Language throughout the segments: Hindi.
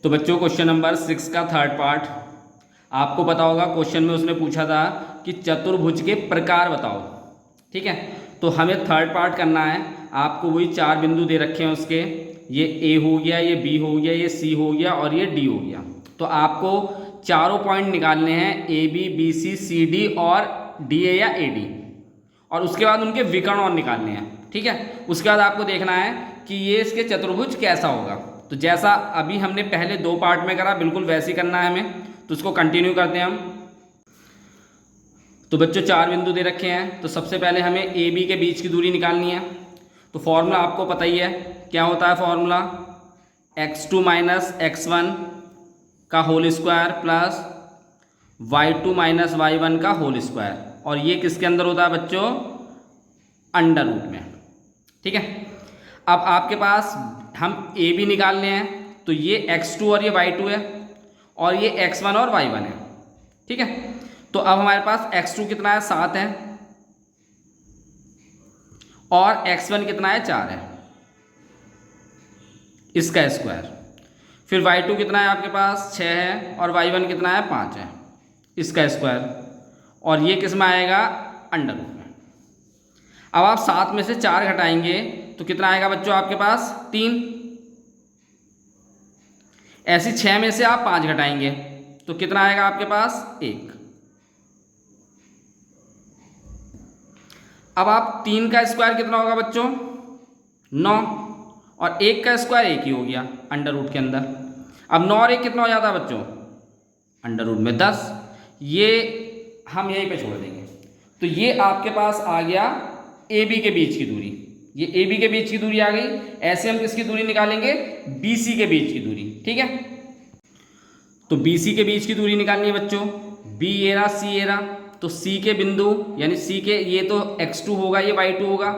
तो बच्चों क्वेश्चन नंबर 6 का थर्ड पार्ट। आपको पता होगा क्वेश्चन में उसने पूछा था कि चतुर्भुज के प्रकार बताओ। ठीक है, तो हमें थर्ड पार्ट करना है। आपको वही चार बिंदु दे रखे हैं उसके, ये ए हो गया, ये बी हो गया, ये सी हो गया और ये डी हो गया। तो आपको चारों पॉइंट निकालने हैं, A B B C C D और डी ए या ए डी, और उसके बाद उनके विकर्ण और निकालने हैं। ठीक है, उसके बाद आपको देखना है कि ये इसके चतुर्भुज कैसा होगा। तो जैसा अभी हमने पहले दो पार्ट में करा बिल्कुल वैसे ही करना है हमें, तो उसको कंटिन्यू करते हैं हम। तो बच्चों चार बिंदु दे रखे हैं, तो सबसे पहले हमें ए बी के बीच की दूरी निकालनी है। तो फॉर्मूला आपको पता ही है, क्या होता है फॉर्मूला, x2 माइनस x1 का whole square plus y2 minus y1 का होल स्क्वायर, और ये किसके अंदर होता है बच्चों, अंडर रूट में। ठीक है, अब आपके पास हम ए बी निकालने हैं, तो ये x2 और ये y2 है, और ये x1 और y1 है। ठीक है, तो अब हमारे पास x2 कितना है, 7 है, और x1 कितना है, 4 है, इसका स्क्वायर। फिर y2 कितना है आपके पास, 6 है, और y1 कितना है, 5 है, इसका स्क्वायर, और ये किस में आएगा, अंडर रूट में। अब आप 7 में से 4 घटाएंगे तो कितना आएगा बच्चों आपके पास, 3। ऐसी 6 में से आप 5 घटाएंगे तो कितना आएगा आपके पास, 1। अब आप 3 का स्क्वायर कितना होगा बच्चों, 9, और 1 का स्क्वायर 1 ही हो गया अंडर रूट के अंदर। अब 9 और 1 कितना हो जाता है बच्चों, अंडर रूट में 10। ये हम यहीं पे छोड़ देंगे। तो ये आपके पास आ गया ए बी के बीच की दूरी, ये ए बी के बीच की दूरी आ गई। ऐसे हम किसकी दूरी निकालेंगे, बी सी के बीच की दूरी। ठीक है, तो बी सी के बीच की दूरी निकालनी है बच्चों, बी ए रहा सी ए रहा, तो सी के बिंदु यानी सी के, ये तो x2 होगा, ये y2 होगा,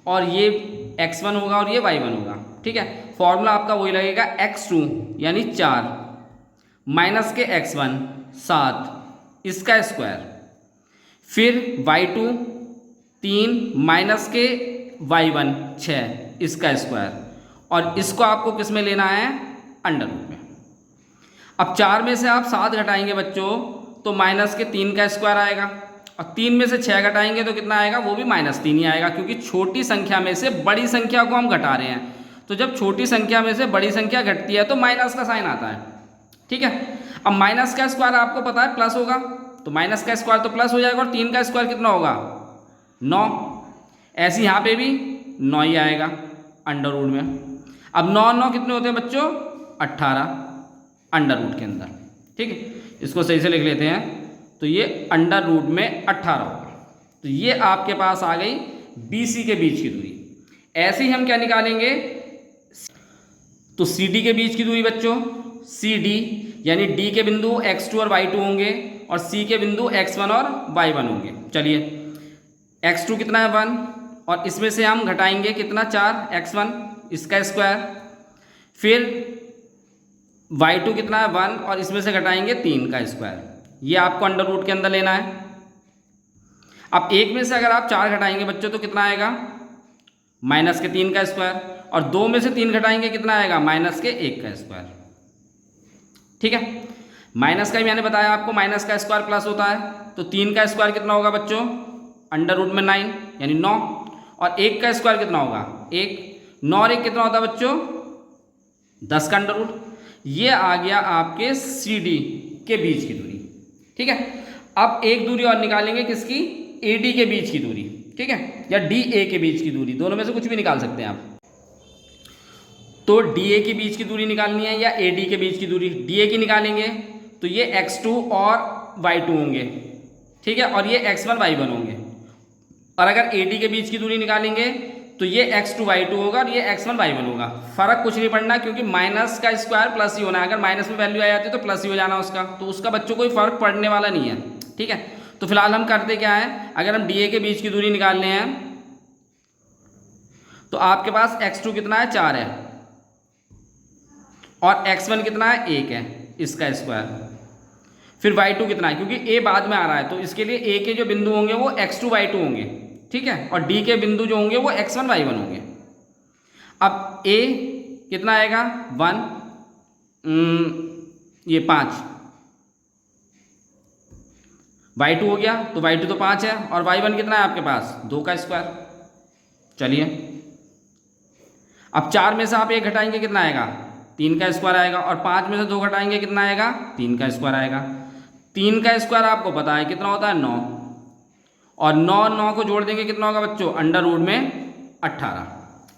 और ये x1 होगा और ये y1 होगा। ठीक है, फॉर्मूला आपका वही लगेगा, x2 यानी 4 माइनस के x1 7, इसका स्क्वायर, फिर y2 3 माइनस के y1 6, इसका स्क्वायर, और इसको आपको किस में लेना है, अंडर रूट में। अब 4 में से आप 7 घटाएंगे बच्चों तो माइनस के 3 का स्क्वायर आएगा, और 3 में से 6 घटाएंगे तो कितना आएगा, वो भी -3 ही आएगा, क्योंकि छोटी संख्या में से बड़ी संख्या को हम घटा रहे हैं। तो जब छोटी संख्या में से बड़ी संख्या घटती है तो माइनस का साइन आता है। ठीक है, अब माइनस का स्क्वायर आपको पता है प्लस होगा, तो माइनस का स्क्वायर तो प्लस हो जाएगा, और 3 का स्क्वायर कितना होगा, 9। ऐसे यहाँ पे भी 9 ही आएगा अंडर रूट में। अब 9 9 कितने होते हैं बच्चों, 18 अंडर रूट के अंदर। ठीक है, इसको सही से लिख लेते हैं, तो ये अंडर रूट में 18 होगा। तो ये आपके पास आ गई बी सी के बीच की दूरी। ऐसे ही हम क्या निकालेंगे, तो सी डी के बीच की दूरी बच्चों, सी डी यानी डी के बिंदु x2 और y2 होंगे, और सी के बिंदु x1 और y1 होंगे। चलिए, x2 कितना है, 1, और इसमें से हम घटाएंगे कितना, 4 x1, इसका स्क्वायर, फिर y2 कितना है, 1, और इसमें से घटाएंगे 3 का स्क्वायर। ये आपको अंडर रूट के अंदर लेना है। अब 1 में से अगर आप 4 घटाएंगे बच्चों तो कितना आएगा, माइनस के 3 का स्क्वायर, और 2 में से 3 घटाएंगे कितना आएगा, माइनस के 1 का स्क्वायर। ठीक है, माइनस का ही मैंने बताया आपको, माइनस का स्क्वायर प्लस होता है, तो 3 का स्क्वायर कितना होगा बच्चों, अंडर रूट में 9 यानी 9, और 1 का स्क्वायर कितना होगा, 1। 9 और 1 कितना होता है बच्चों, 10 का अंडर रूट। ये आ गया आपके सी डी के बीच की दूरी। ठीक है, अब एक दूरी और निकालेंगे किसकी, ए डी के बीच की दूरी। ठीक है, या डी ए के बीच की दूरी, दोनों में से कुछ भी निकाल सकते हैं आप। तो डी ए के बीच की दूरी निकालनी है या ए डी के बीच की दूरी, डी ए की निकालेंगे तो ये x2 और y2 होंगे। ठीक है, और ये x1 y1 होंगे। और अगर ए डी के बीच की दूरी निकालेंगे तो ये x2 y2 होगा और ये x1 y1 होगा। फर्क कुछ नहीं पड़ना, क्योंकि माइनस का स्क्वायर प्लस ही होना है। अगर माइनस में वैल्यू आ जाती है तो प्लस ही हो जाना उसका, तो उसका बच्चों कोई फर्क पड़ने वाला नहीं है। ठीक है, तो फिलहाल हम करते क्या है, अगर हम डी ए के बीच की दूरी निकालने हैं तो आपके पास x2 कितना है, 4 है, और x1 कितना है, 1 है, इसका स्क्वायर, फिर y2 कितना है, क्योंकि a बाद में आ रहा है तो इसके लिए a के जो बिंदु होंगे वो x2 y2 होंगे। ठीक है, और d के बिंदु जो होंगे वो x1 y1 होंगे। अब a कितना आएगा, 1, ये 5, y2 हो गया, तो y2 तो 5 है, और y1 कितना है आपके पास 2 का स्क्वायर। चलिए अब 4 में से आप 1 घटाएंगे कितना आएगा 3 का स्क्वायर आएगा, और 5 में से 2 घटाएंगे कितना आएगा 3 का स्क्वायर आएगा। 3 का स्क्वायर आपको पता है कितना होता है 9, और 9 को जोड़ देंगे कितना होगा बच्चों अंडर रूट में 18।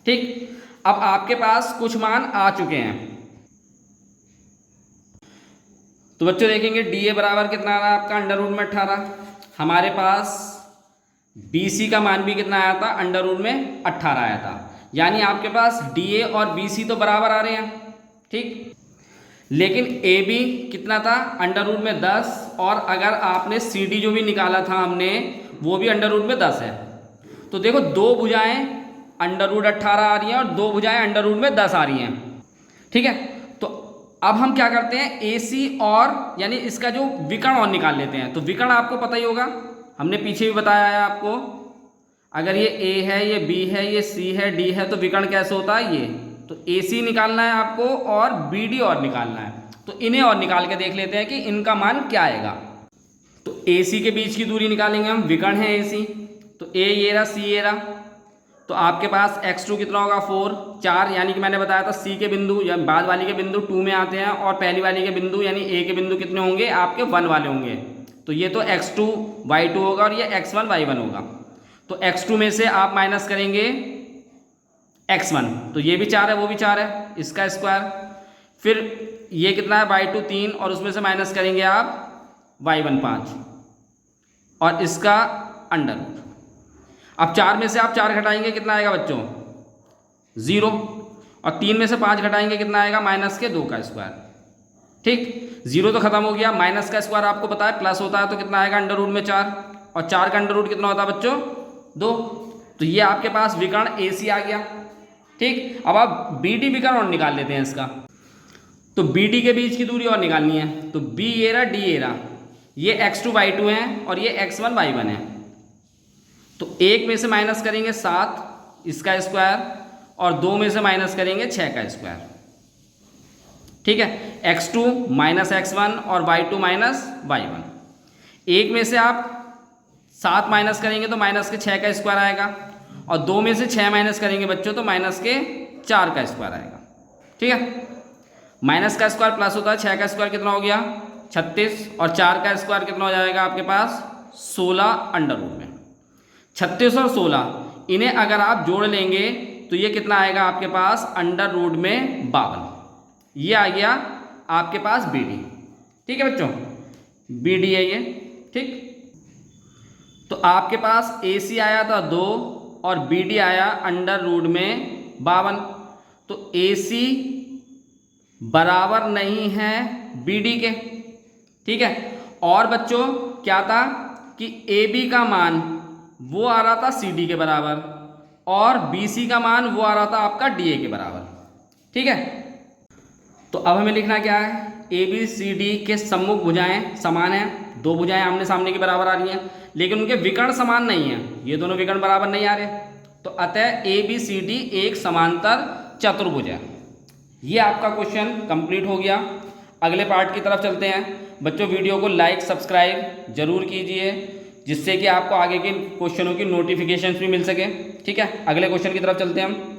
ठीक, अब आपके पास कुछ मान आ चुके हैं, तो बच्चों देखेंगे डी ए बराबर कितना आ रहा है आपका अंडर रूट में 18। हमारे पास बी सी का मान भी कितना आया था अंडर रूट में 18 आया था, यानी आपके पास डी ए और बी सी तो बराबर आ रहे हैं। ठीक, लेकिन ए बी कितना था अंडर रूट में 10, और अगर आपने सी डी जो भी निकाला था हमने वो भी अंडर रूट में 10 है। तो देखो दो भुजाएं अंडर रूट 18 आ रही हैं और दो भुजाएं अंडर रूट में 10 आ रही हैं। ठीक है, तो अब हम क्या करते हैं ए सी और यानी इसका जो विकर्ण और निकाल लेते हैं। तो विकर्ण आपको पता ही होगा, हमने पीछे भी बताया है आपको, अगर ये ए है, ये बी है, ये सी है, डी है, तो विकर्ण कैसे होता है ये, तो ए सी निकालना है आपको और बी डी और निकालना है। तो इन्हें और निकाल के देख लेते हैं कि इनका मान क्या आएगा। तो ए सी के बीच की दूरी निकालेंगे हम, विकर्ण है ए सी, तो ए ये रहा सी ये रहा, तो आपके पास x2 कितना होगा 4, 4 यानी कि मैंने बताया था सी के बिंदु या बाद वाली के बिंदु 2 में आते हैं, और पहली वाली के बिंदु यानी ए के बिंदु कितने होंगे आपके 1 वाले होंगे। तो ये तो x2 y2 होगा और ये x1 y1 होगा। तो x2 में से आप माइनस करेंगे x1, तो ये भी 4 है वो भी 4 है, इसका स्क्वायर, फिर ये कितना है y2 3, और उसमें से माइनस करेंगे आप y1 5, और इसका अंडर रूट। अब 4 में से आप 4 घटाएंगे कितना आएगा बच्चों 0, और 3 में से 5 घटाएंगे कितना आएगा माइनस के 2 का स्क्वायर। ठीक, 0 तो खत्म हो गया, माइनस का स्क्वायर आपको पता है प्लस होता है, तो कितना आएगा अंडर रूट में 4, और 4 का अंडर रूट कितना होता है बच्चों 2। तो ये आपके पास विकर्ण ए सी आ गया। ठीक, अब आप बी डी विकर्ण और निकाल लेते हैं इसका। तो बी डी के बीच की दूरी और निकालनी है, तो बी ए रहा डी ए रहा, ये x2 y2 है और ये x1 y1 है। तो 1 में से माइनस करेंगे 7 इसका स्क्वायर, और 2 में से माइनस करेंगे 6 का स्क्वायर। ठीक है, x2 माइनस x1 और y2 माइनस y1। 1 में से आप 7 माइनस करेंगे तो माइनस के 6 का स्क्वायर आएगा, और 2 में से 6 माइनस करेंगे बच्चों तो माइनस के 4 का स्क्वायर आएगा। ठीक है, माइनस का स्क्वायर प्लस होता है, 6 का स्क्वायर कितना हो गया 36, और 4 का स्क्वायर कितना हो जाएगा आपके पास 16 अंडर रूट में। 36 और 16 इन्हें अगर आप जोड़ लेंगे तो ये कितना आएगा आपके पास अंडर रूट में 52। ये आ गया आपके पास बी डी। ठीक है बच्चों, बी डी है ये। ठीक, तो आपके पास ए सी आया था 2 और बी डी आया अंडर रूट में 52। तो ए सी बराबर नहीं है बी डी के। ठीक है, और बच्चों क्या था कि ए बी का मान वो आ रहा था सी डी के बराबर, और बी सी का मान वो आ रहा था आपका डी ए के बराबर। ठीक है, तो अब हमें लिखना क्या है, ए बी सी डी के सम्मुख भुजाएं समान हैं, दो भुजाएं आमने सामने के बराबर आ रही हैं, लेकिन उनके विकर्ण समान नहीं है, ये दोनों विकर्ण बराबर नहीं आ रहे। तो अतः ए बी सी डी एक समांतर चतुर्भुज है। ये आपका क्वेश्चन कंप्लीट हो गया। अगले पार्ट की तरफ चलते हैं। बच्चों वीडियो को लाइक सब्सक्राइब जरूर कीजिए, जिससे कि आपको आगे के क्वेश्चनों की नोटिफिकेशंस भी मिल सके। ठीक है, अगले क्वेश्चन की तरफ चलते हैं हम।